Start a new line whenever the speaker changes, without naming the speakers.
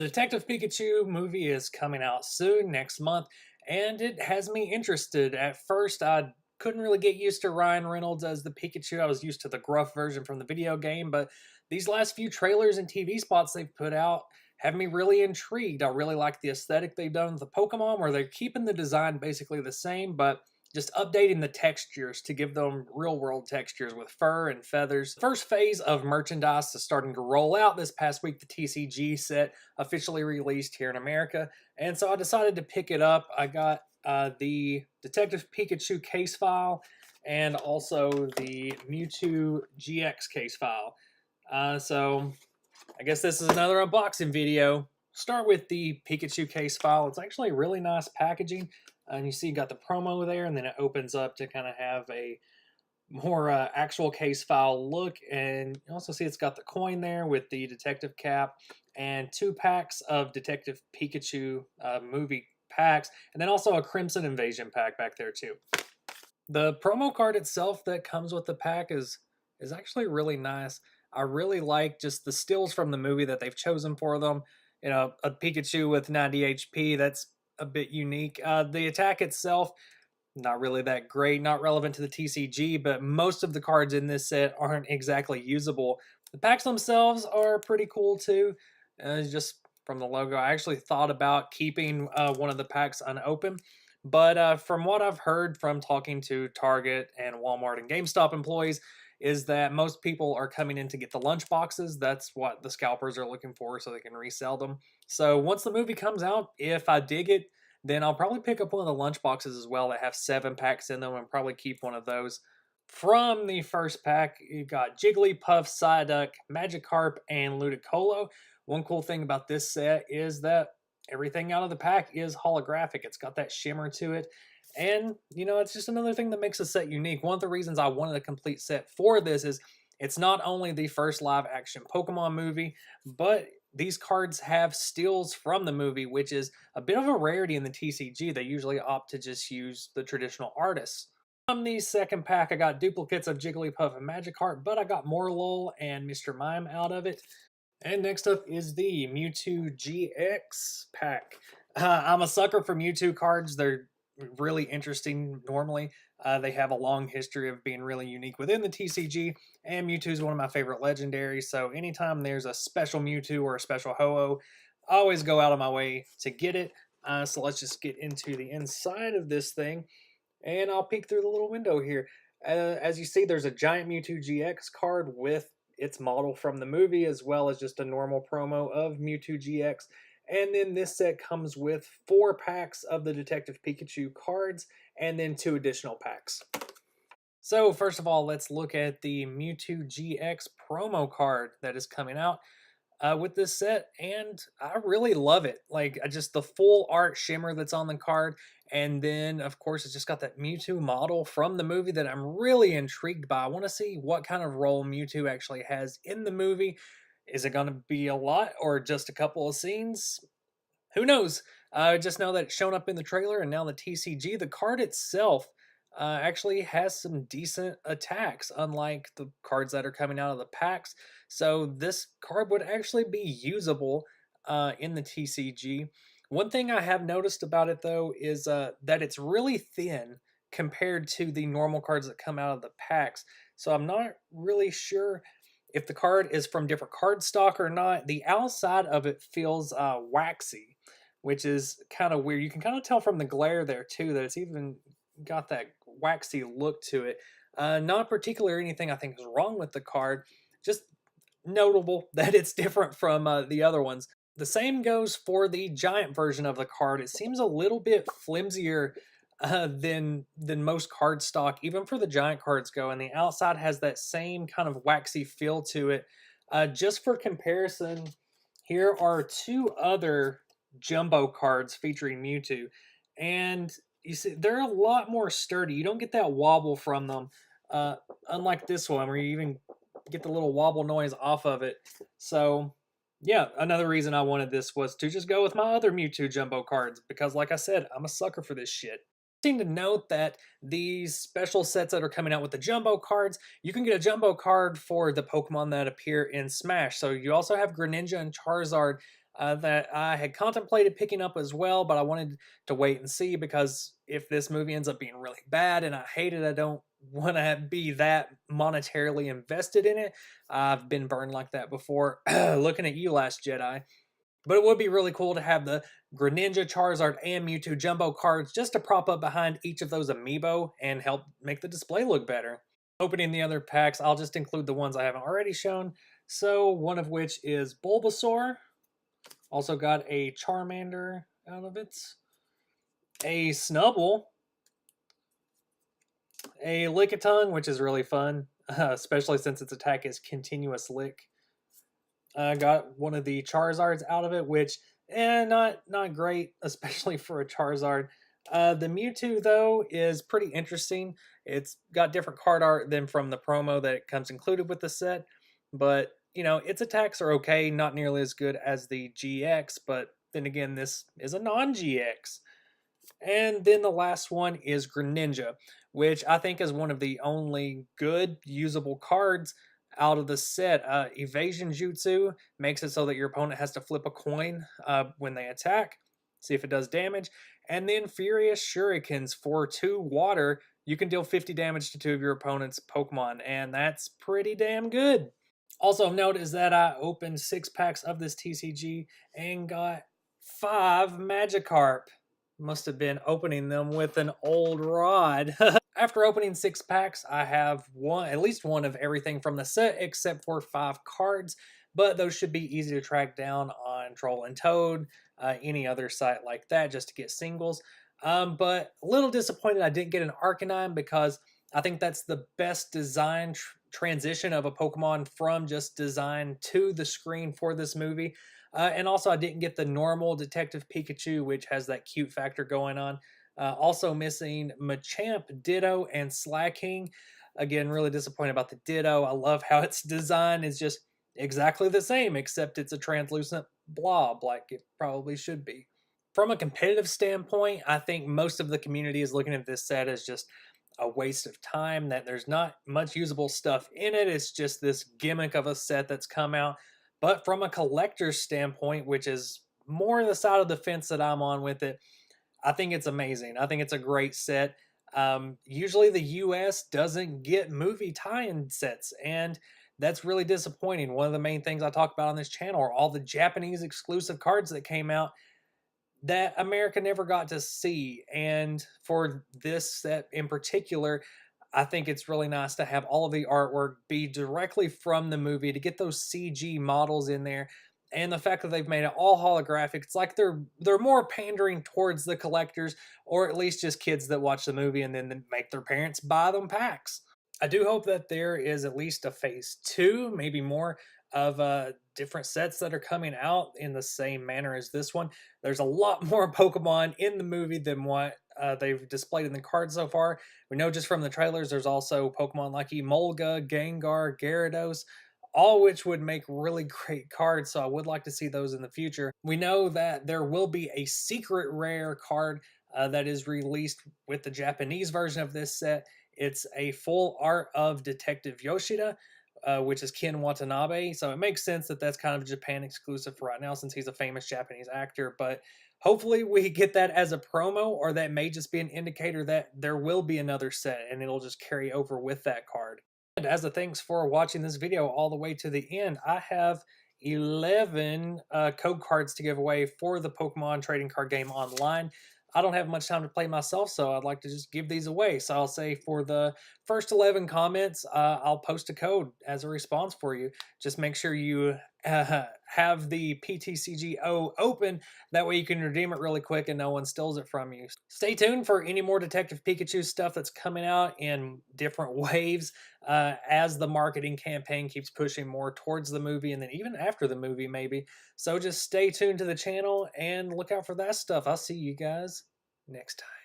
Detective Pikachu movie is coming out soon, next month, and it has me interested. At first, I couldn't really get used to Ryan Reynolds as the Pikachu. I was used to the gruff version from the video game, but these last few trailers and TV spots they've put out have me really intrigued. I really like the aesthetic they've done with the Pokemon, where they're keeping the design basically the same, but just updating the textures to give them real world textures with fur and feathers. First phase of merchandise is starting to roll out this past week. The TCG set officially released here in America, and so I decided to pick it up. I got the Detective Pikachu Case File and also the Mewtwo GX Case File. So I guess this is another unboxing video. Start with the Pikachu Case File. It's actually really nice packaging. And you see you got the promo there, and then it opens up to kind of have a more actual case file look. And you also see it's got the coin there with the detective cap and 2 packs of Detective Pikachu movie packs, and then also a Crimson Invasion pack back there too. The promo card itself that comes with the pack is actually really nice. I really like just the stills from the movie that they've chosen for them. You know, a Pikachu with 90 HP, that's a bit unique. The attack itself, not really that great, not relevant to the TCG, but most of the cards in this set aren't exactly usable. The packs themselves are pretty cool too, just from the logo. I actually thought about keeping one of the packs unopened, but from what I've heard from talking to Target and Walmart and GameStop employees, is that most people are coming in to get the lunch boxes. That's what the scalpers are looking for so they can resell them. So once the movie comes out, if I dig it, then I'll probably pick up one of the lunch boxes as well that have 7 packs in them and probably keep one of those. From the first pack, you got Jigglypuff, Psyduck, Magikarp, and Ludicolo. One cool thing about this set is that everything out of the pack is holographic. It's got that shimmer to it. And, you know, it's just another thing that makes the set unique. One of the reasons I wanted a complete set for this is it's not only the first live action Pokemon movie, but these cards have stills from the movie, which is a bit of a rarity in the TCG. They usually opt to just use the traditional artists. From the second pack, I got duplicates of Jigglypuff and Magikarp, but I got Morlul and Mr. Mime out of it. And next up is the Mewtwo GX pack. I'm a sucker for Mewtwo cards. They're really interesting normally. They have a long history of being really unique within the TCG, and Mewtwo is one of my favorite legendaries, so anytime there's a special Mewtwo or a special Ho-Oh, I always go out of my way to get it. So let's just get into the inside of this thing, and I'll peek through the little window here. As you see, there's a giant Mewtwo GX card with its model from the movie, as well as just a normal promo of Mewtwo GX. And then this set comes with 4 packs of the Detective Pikachu cards, and then 2 additional packs. So first of all, let's look at the Mewtwo GX promo card that is coming out with this set, and I really love it. Like, just the full art shimmer that's on the card, and then of course it's just got that Mewtwo model from the movie that I'm really intrigued by. I want to see what kind of role Mewtwo actually has in the movie. Is it going to be a lot or just a couple of scenes? Who knows? I just know that it's shown up in the trailer and now the TCG. The card itself actually has some decent attacks, unlike the cards that are coming out of the packs. So this card would actually be usable in the TCG. One thing I have noticed about it, though, is that it's really thin compared to the normal cards that come out of the packs. So I'm not really sure if the card is from different card stock or not. The outside of it feels waxy, which is kind of weird. You can kind of tell from the glare there too that it's even got that waxy look to it. Not particularly anything I think is wrong with the card, just notable that it's different from the other ones. The same goes for the giant version of the card. It seems a little bit flimsier than most card stock, even for the giant cards go, and the outside has that same kind of waxy feel to it. Just for comparison, here are 2 other jumbo cards featuring Mewtwo, and you see they're a lot more sturdy. You don't get that wobble from them, unlike this one where you even get the little wobble noise off of it. So yeah, another reason I wanted this was to just go with my other Mewtwo jumbo cards, because like I said, I'm a sucker for this shit. To note that these special sets that are coming out with the jumbo cards, you can get a jumbo card for the Pokemon that appear in Smash. So you also have Greninja and Charizard that I had contemplated picking up as well, but I wanted to wait and see because if this movie ends up being really bad and I hate it, I don't want to be that monetarily invested in it. I've been burned like that before. Looking at you, Last Jedi. But it would be really cool to have the Greninja, Charizard, and Mewtwo jumbo cards just to prop up behind each of those amiibo and help make the display look better. Opening the other packs, I'll just include the ones I haven't already shown. So one of which is Bulbasaur. Also got a Charmander out of it. A Snubbull. A Lickitung, which is really fun, especially since its attack is Continuous Lick. Got one of the Charizards out of it, which not great, especially for a Charizard. The Mewtwo though is pretty interesting. It's got different card art than from the promo that comes included with the set, but you know its attacks are okay, not nearly as good as the GX. But then again, this is a non-GX. And then the last one is Greninja, which I think is one of the only good usable cards out of the set. Evasion Jutsu makes it so that your opponent has to flip a coin when they attack, see if it does damage. And then Furious Shurikens for 2 water, you can deal 50 damage to 2 of your opponent's Pokemon, and that's pretty damn good. Also note is that I opened 6 packs of this TCG and got 5 Magikarp. Must have been opening them with an old rod. After opening 6 packs, I have at least one of everything from the set except for 5 cards, but those should be easy to track down on Troll and Toad, any other site like that, just to get singles. But a little disappointed I didn't get an Arcanine because I think that's the best design transition of a Pokemon from just design to the screen for this movie. And also, I didn't get the normal Detective Pikachu, which has that cute factor going on. Also missing Machamp, Ditto, and Slaking. Again, really disappointed about the Ditto. I love how its design is just exactly the same, except it's a translucent blob like it probably should be. From a competitive standpoint, I think most of the community is looking at this set as just a waste of time, that there's not much usable stuff in it. It's just this gimmick of a set that's come out. But from a collector's standpoint, which is more the side of the fence that I'm on with it, I think it's amazing. I think it's a great set. Usually the US doesn't get movie tie-in sets, and that's really disappointing. One of the main things I talk about on this channel are all the Japanese exclusive cards that came out that America never got to see. And for this set in particular, I think it's really nice to have all of the artwork be directly from the movie, to get those CG models in there. And the fact that they've made it all holographic, it's like they're more pandering towards the collectors, or at least just kids that watch the movie and then make their parents buy them packs. I do hope that there is at least a phase 2, maybe more, of different sets that are coming out in the same manner as this one. There's a lot more Pokemon in the movie than what they've displayed in the cards so far. We know just from the trailers there's also Pokemon like Emolga, Gengar, Gyarados, all which would make really great cards, so I would like to see those in the future. We know that there will be a secret rare card that is released with the Japanese version of this set. It's a full art of Detective Yoshida, which is Ken Watanabe. So it makes sense that that's kind of Japan exclusive for right now, since he's a famous Japanese actor. But hopefully we get that as a promo, or that may just be an indicator that there will be another set and it'll just carry over with that card. And as a thanks for watching this video all the way to the end, I have 11 code cards to give away for the Pokemon trading card game online. I don't have much time to play myself, so I'd like to just give these away. So I'll say for the first 11 comments, I'll post a code as a response for you. Just make sure you have the PTCGO open. That way you can redeem it really quick and no one steals it from you. Stay tuned for any more Detective Pikachu stuff that's coming out in different waves as the marketing campaign keeps pushing more towards the movie, and then even after the movie maybe. So just stay tuned to the channel and look out for that stuff. I'll see you guys next time.